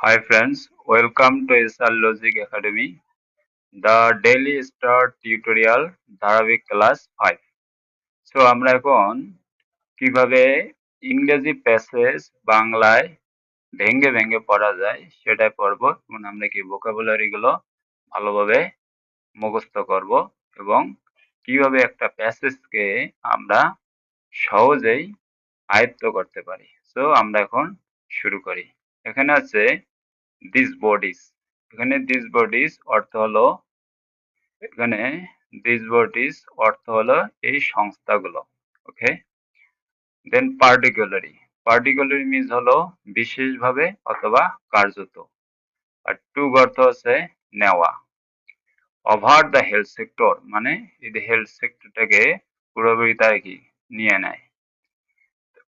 Hi friends, welcome to SR Logic Academy, the daily start tutorial ধারাবাহিক class 5। So আমরা এখন কিভাবে ইংরেজি প্যাসেজ বাংলায় ভেঙে ভেঙে পড়া যায় সেটাই পড়বো এবং আমরা কি ভোকাবুলারি গুলো ভালোভাবে মুখস্থ করব এবং কিভাবে একটা প্যাসেজকে আমরা সহজেই আয়ত্ত করতে পারি। সো আমরা এখন শুরু করি। এখানে আছে these bodies, এখানে these bodies অর্থ হলো এখানে these bodies অর্থ হলো এই সংস্থাগুলো। ওকে, দেন particularly মিন্স হলো বিশেষভাবে অথবা কার্যত। আর টু অর্থ হচ্ছে নেওয়া। ওভার দ্য হেলথ সেক্টর মানে এই হেলথ সেক্টরটাকে পুরোপুরি তারা কি নিয়ে নেয়।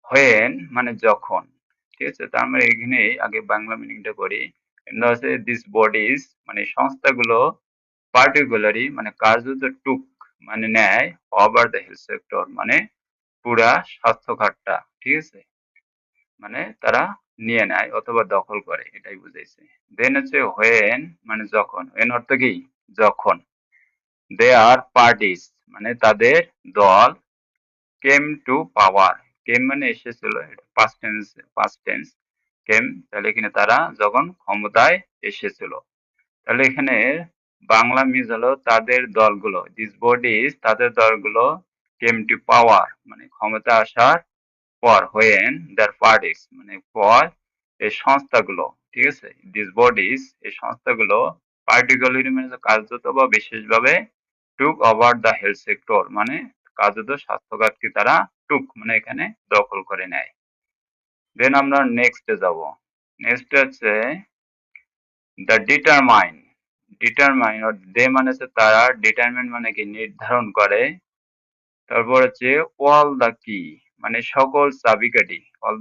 when মানে যখন, ঠিক আছে। তার মানে এখানে আগে বাংলা মিনিংটা করি। এটা হচ্ছে দিস বডিজ মানে সংস্থাগুলো পার্টিকুলারি মানে কার্যত টুক মানে নেয় ওভার দ্য হেলথ সেক্টর মানে পুরা স্বাস্থ্য খাতটা, ঠিক আছে। মানে তারা নিয়ে নেয় অথবা দখল করে, এটাই বুঝাইছে। দেন হচ্ছে হোয়েন মানে যখন, হোয়েন অর্থ কি যখন। দে আর পার্টিস মানে তাদের দল কেম টু পাওয়ার, কেম মানে এসেছিল, পাস্ট টেন্স কেম, তাহলে এখানে তারা যখন ক্ষমতায় এসেছিল। তাহলে এখানে বাংলা মিজ হলো তাদের দলগুলো, দিস বডিজ তাদের দলগুলো কেম টু পাওয়ার মানে ক্ষমতা আসার পর, হোয়েন দেয়ার পার্টিস মানে পর এই সংস্থাগুলো, ঠিক আছে। দিস বডিজ এই সংস্থাগুলো পার্টিকুলারলি মানে কার্যত বা বিশেষভাবে টুক ওভার দ্য হেলথ সেক্টর মানে কার্যত স্বাস্থ্যখাতকে তারা টুক মানে এখানে দখল করে নেয়। দেন আমরা নেক্সটে যাব। নেক্সট হচ্ছে দ্য ডিটারমাইন দে মানে হচ্ছে তারা, ডিটারমাইন মানে কি নির্ধারণ করে। তারপর হচ্ছে অল দা কি মানে সকল চাবিকাঠি, অল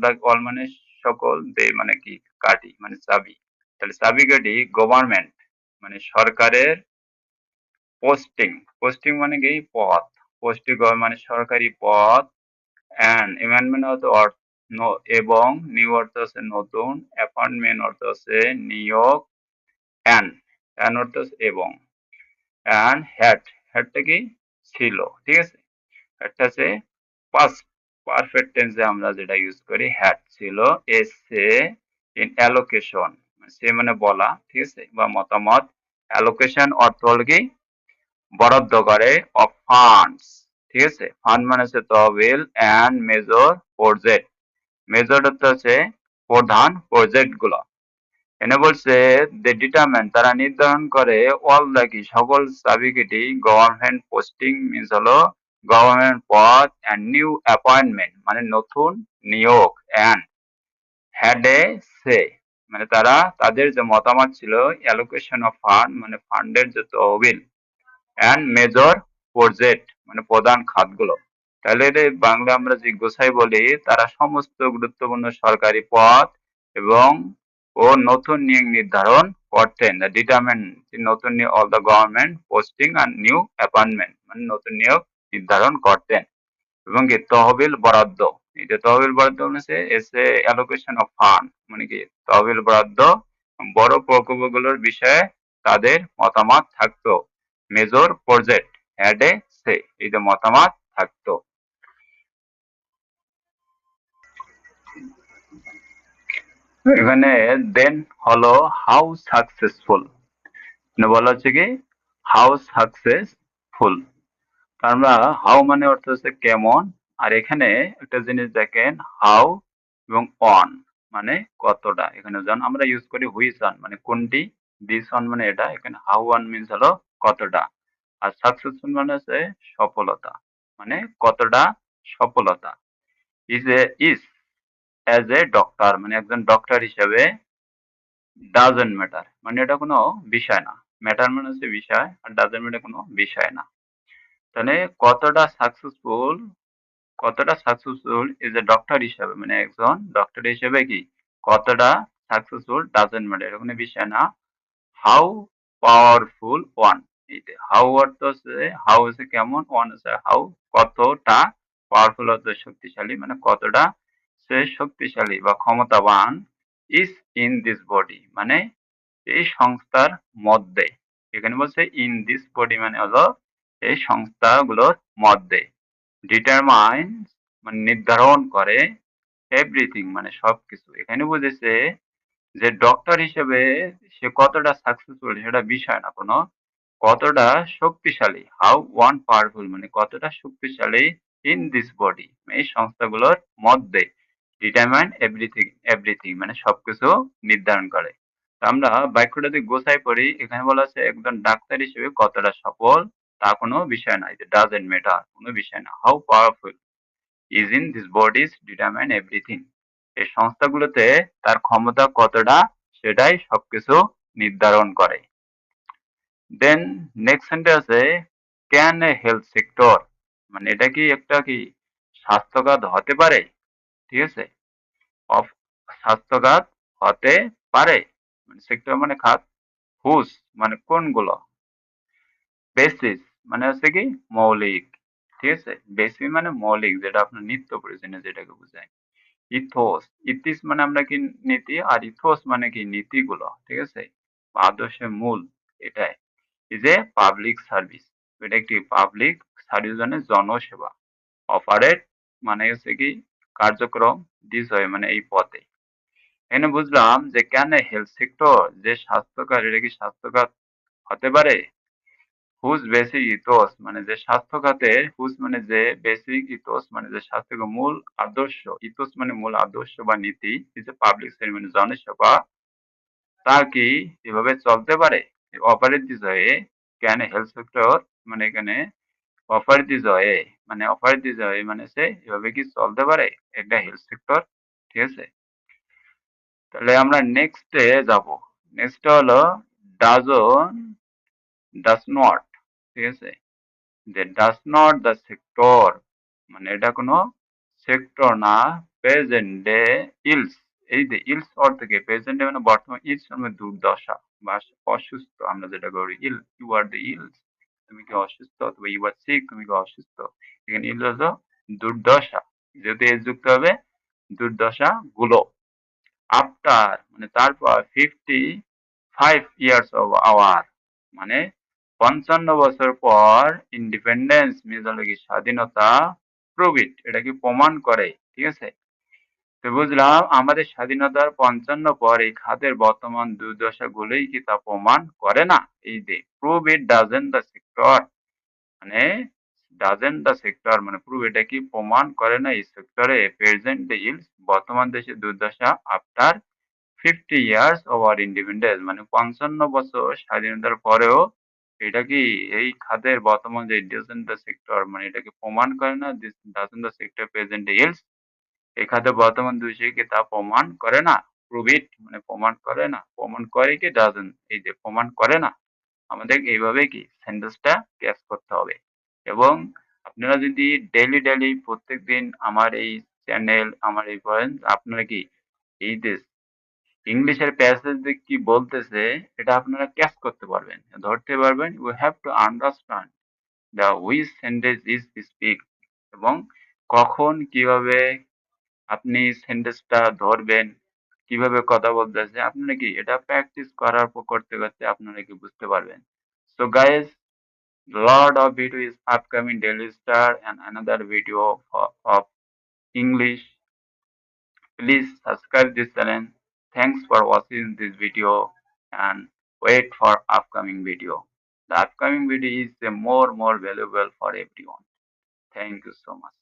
মানে সকল, দে মানে কি কাঠি মানে চাবি, তাহলে চাবিকাঠি গভর্নমেন্ট মানে সরকারের, পোস্টিং মানে কি পদ, পোস্টিং মানে সরকারি পদ, অ্যান্ড অ্যামেন্ডমেন্ট অর্থ এবং, নিউ অর্থ হচ্ছে নতুন, অ্যাপয়েন্টমেন্ট অর্থ হচ্ছে নিয়োগ, অ্যান্ড অর্থ হচ্ছে এবং, অ্যান্ড হ্যাডটা কি ছিল, ঠিক আছে। হ্যাডটা হচ্ছে পাস্ট পারফেক্ট টেন্সে আমরা যেটা ইউজ করি, হ্যাড ছিল। এসে ইন অ্যালোকেশন সে মানে বলা, ঠিক আছে, বা মতামত। অ্যালোকেশন অর্থ হল কি বরাদ্দ করে, অফ ফান্ডস, ঠিক আছে। ফান্ড মানে হচ্ছে তহবিল, অ্যান্ড মেজর প্রজেক্ট, মেজর অর্থ হচ্ছে প্রধান প্রজেক্ট গুলো। এনে বলছে দে ডিটারমেন্ট তারা নির্ধারণ করে, অল দা কি সকল চাবিকাঠি, গভর্নমেন্ট পোস্টিং মিন্স হলো গভর্নমেন্ট পদ, অ্যান্ড নিউ অ্যাপয়েন্টমেন্ট মানে নতুন নিয়োগ, অ্যান্ড হ্যাড এ সে মানে তারা তাদের যে মতামত ছিল, অ্যালোকেশন অফ ফান্ড মানে ফান্ডের যে তহবিল, অ্যান্ড মেজর প্রজেক্ট মানে প্রধান খাতগুলো। তাহলে এটা বাংলা আমরা যে গোছাই বলি, তারা সমস্ত গুরুত্বপূর্ণ সরকারি পদ এবং নতুন নিয়োগ নির্ধারণ করতেন। ডিটারমেন্ট নতুন অল দ্য গভর্নমেন্ট পোস্টিং আর নিউ অ্যাপয়েন্টমেন্ট মানে নতুন নিয়োগ নির্ধারণ করতেন। এবং কি তহবিল বরাদ্দ, এই যে তহবিল বরাদ্দ মানে এসে অ্যালোকেশন অফ ফান্ড মানে কি তহবিল বরাদ্দ, বড় প্রকল্পগুলোর বিষয়ে তাদের মতামত থাকতো। মেজর প্রজেক্ট হ্যাড এ সে এই যে মতামত থাকতো। এখানে দেন হলো হাউ সাকসেসফুল মানে বলা হচ্ছে কি হাউ সাকসেসফুল। আমরা হাউ মানে অর্থ হচ্ছে কেমন, আর এখানে একটা জিনিস দেখেন হাউ এবং অন মানে কতটা। এখানে যখন আমরা ইউজ করি হুইচ অন মানে কোনটি, দিস অন মানে এটা, এখানে হাউ অন মিন্স হলো কতটা। আর সাকসেসফুল মানে হচ্ছে সফলতা মানে কতটা সফলতা। ইজ অ্যাজ এ ডক্টর মানে একজন ডক্টর হিসেবে, ডাজন্ট ম্যাটার মানে এটা কোনো বিষয় না, ম্যাটার মানে হচ্ছে বিষয়, আর ডাজন্ট ম্যাটার কোনো বিষয় না। তাহলে কতটা সাকসেসফুল ইজ এ ডক্টর হিসাবে মানে একজন ডক্টর হিসেবে কি কতটা সাকসেসফুল ডাজন্ট ম্যাটার এটা কোনো বিষয় না। হাউ পাওয়ারফুল ওয়ান, এইটা হাউ অর্থ হচ্ছে হাউ হচ্ছে কেমন, ওয়ান হচ্ছে হাউ কতটা, পাওয়ারফুল অর্থ শক্তিশালী মানে কতটা সে শক্তিশালী বা ক্ষমতাবান, ইজ ইন দিস বডি মানে এই সংস্থার মধ্যে। এখানে বলছে ইন দিস বডি মানে হলো এই সংস্থাগুলোর মধ্যে। ডিটারমাইন মানে নির্ধারণ করে, এভরিথিং মানে সবকিছু। এখানে বুঝেছে যে ডক্টর হিসেবে সে কতটা সাকসেসফুল সেটা বিষয় না কোনো, কতটা শক্তিশালী, হাউ ওয়ান পাওয়ারফুল মানে কতটা শক্তিশালী ইন দিস বডি এই সংস্থাগুলোর মধ্যে। ডিটারমাইন এভরিথিং, এভরিথিং মানে সবকিছু নির্ধারণ করে। তো আমরা বাক্যটা যদি গোছাই পড়ি, এখানে বলা আছে একজন ডাক্তার হিসেবে কতটা সফল তা কোনো বিষয় না, এটা ডাজেন্ট ম্যাটার, কোনো বিষয় না। How powerful is in this bodies determine everything এই সংস্থাগুলোতে তার ক্ষমতা কতটা সেটাই সবকিছু নির্ধারণ করে। দেন নেক্সট সেন্টেন্স আছে ক্যান এ হেলথ সেক্টর মানে এটা কি একটা কি স্বাস্থ্যখাত হতে পারে, ঠিক আছে, অফ স্বাস্থ্যখাত হতে পারে মানে সেক্টর মানে খাত, হুস মানে কোনগুলো, বেসিস মানে হচ্ছে কি মৌলিক, ঠিক আছে, বেসিস মানে মৌলিক যেটা আপনার নিত্য প্রয়োজনীয় যেটাকে বোঝায়। ইথোস, ইথিস মানে আমরা কি নীতি, আর ইথোস মানে কি নীতিগুলো, ঠিক আছে, বা আদর্শের মূল এটাই। এই যে পাবলিক সার্ভিস, এটা একটি পাবলিক সার্ভিস মানে জনসেবা। অপারেট মানে হচ্ছে কি কার্যক্রম, দিস হয় মানে এই পথে। এখানে বুঝলাম যে কেন হেলথ সেক্টর যে স্বাস্থ্যকর এটা কি স্বাস্থ্যকর হতে পারে। হুজ বেসিক ইথোস মানে যে স্বাস্থ্য খাতে, হুজ মানে যে বেসিক ইথোস মানে যে স্বাস্থ্য মূল আদর্শ, ইথোস মানে মূল আদর্শ বা নীতি, এই যে পাবলিক সার্ভিস মানে জনসেবা তা কি এভাবে চলতে পারে। অপারেট দিস হয়ে ক্যান হেলথ সেক্টর মানে এখানে অফার দিস হয়ে মানে অফার দিস হয়ে মানে সে এভাবে কি চলতে পারে একটা হেলথ সেক্টর, ঠিক আছে। তাহলে আমরা নেক্সটে যাব। নেক্সট হলো ডাজন, ডাজ নট, ঠিক আছে, যে ডাজ নট দ্য সেক্টর মানে এটা কোনো সেক্টর না, প্রেজেন্টে ইলস, এই যে ইলস অর্থ কি প্রেজেন্টে মানে বর্তমান, ইলস মানে দুর্দশা বা অসুস্থ, আমরা যেটা করি ইল, ইউ আর দ্য ইলস তুমি কি অসুস্থ, অথবা ইউ আর সিক তুমি কি অসুস্থ। এখানে ইল হলো দুর্দশা, যেহেতু এর যুক্ত হবে দুর্দশা গুলো। আফটার মানে তারপর 55 years of আওয়ার মানে 55 বছর পর, ইন্ডিপেন্ডেন্স মিনস হলো কি স্বাধীনতা, প্রুভ ইট এটা কি প্রমাণ করে, ঠিক আছে। তো বুঝলাম আমাদের স্বাধীনতার 55 পর এই খাতের বর্তমান দুর্দশা গুলোই কি তা প্রমাণ করে না। এই যে prove it doesn't the sector মানে ডাজেন্ট দ্য সেক্টর মানে প্রুভ এটা কি প্রমাণ করে না এই সেক্টরে প্রেজেন্ট ইলস বর্তমান দেশের দুর্দশা after 50 years of our independence মানে 55 বছর স্বাধীনতার পরেও এটা কি এই খাতের বর্তমান যে ডাজেন্ট দ্য সেক্টর মানে এটাকে প্রমাণ করে না, this doesn't the sector present else এই খাতে বর্তমান দোষীকে তা প্রমাণ করে না। প্রুভ ইট মানে প্রমাণ করে না, প্রমাণ করে কি ডাজেন্ট এই যে প্রমাণ করে না। আমাদের এইভাবে কি সেন্টেন্সটা ক্যাচ করতে হবে। এবং আপনারা যদি ডেইলি ডেইলি প্রত্যেকদিন আমার এই চ্যানেল আমার এই পয়েন্ট আপনারা কি এই যে ইংলিশের প্যাসেজ কি বলতেছে এটা আপনারা ক্যাচ করতে পারবেন, ধরতে পারবেন। You have to understand the which sentence is speak এবং কখন কিভাবে আপনি সেন্টেন্সটা ধরবেন, কিভাবে কথা বলতেছে আপনারা কি এটা প্র্যাকটিস করার পর করতে করতে আপনারা কি বুঝতে পারবেন। So guys, lot of video is upcoming daily star and another video of English. Please subscribe this channel. Thanks for watching this video and wait for upcoming video. The upcoming video is more valuable for everyone. Thank you so much.